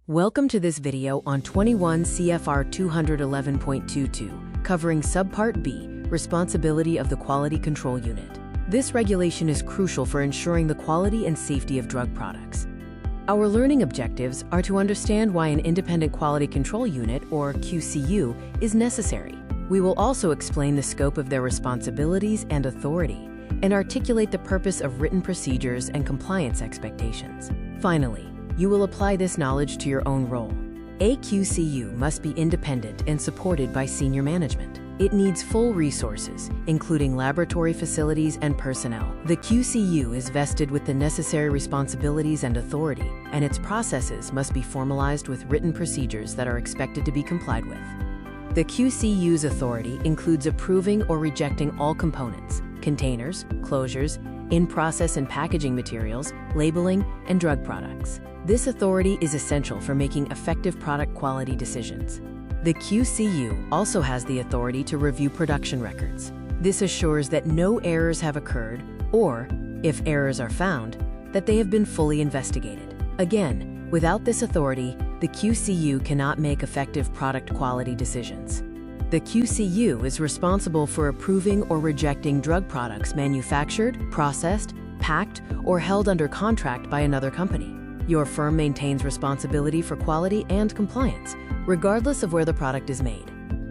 Welcome to this video on 21 CFR 211.22, covering Subpart B, Responsibility of the Quality Control Unit. This regulation is crucial for ensuring the quality and safety of drug products. Our learning objectives are to understand why an Independent Quality Control Unit, or QCU, is necessary. We will also explain the scope of their responsibilities and authority, and articulate the purpose of written procedures and compliance expectations. Finally, you will apply this knowledge to your own role. A QCU must be independent and supported by senior management. It needs full resources, including laboratory facilities and personnel. The QCU is vested with the necessary responsibilities and authority, and its processes must be formalized with written procedures that are expected to be complied with. The QCU's authority includes approving or rejecting all components, containers, closures, in-process and packaging materials, labeling, and drug products. This authority is essential for making effective product quality decisions. The QCU also has the authority to review production records. This assures that no errors have occurred, or, if errors are found, that they have been fully investigated. Again, without this authority, the QCU cannot make effective product quality decisions. The QCU is responsible for approving or rejecting drug products manufactured, processed, packed, or held under contract by another company. Your firm maintains responsibility for quality and compliance, regardless of where the product is made.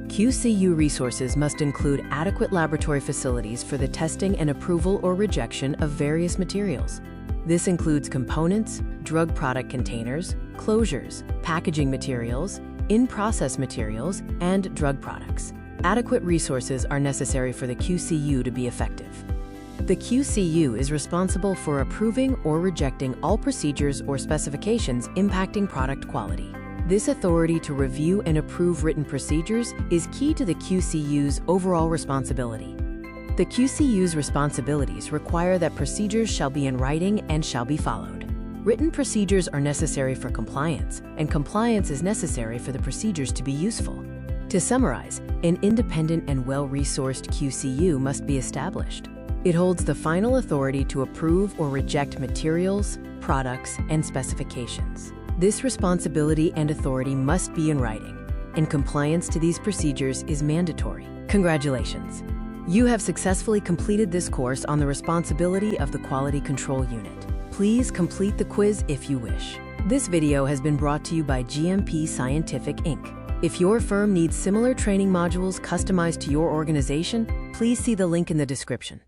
QCU resources must include adequate laboratory facilities for the testing and approval or rejection of various materials. This includes components, drug product containers, closures, packaging materials, in-process materials, and drug products. Adequate resources are necessary for the QCU to be effective. The QCU is responsible for approving or rejecting all procedures or specifications impacting product quality. This authority to review and approve written procedures is key to the QCU's overall responsibility. The QCU's responsibilities require that procedures shall be in writing and shall be followed. Written procedures are necessary for compliance, and compliance is necessary for the procedures to be useful. To summarize, an independent and well-resourced QCU must be established. It holds the final authority to approve or reject materials, products, and specifications. This responsibility and authority must be in writing, and compliance to these procedures is mandatory. Congratulations! You have successfully completed this course on the responsibility of the Quality Control Unit. Please complete the quiz if you wish. This video has been brought to you by GMP Scientific, Inc. If your firm needs similar training modules customized to your organization, please see the link in the description.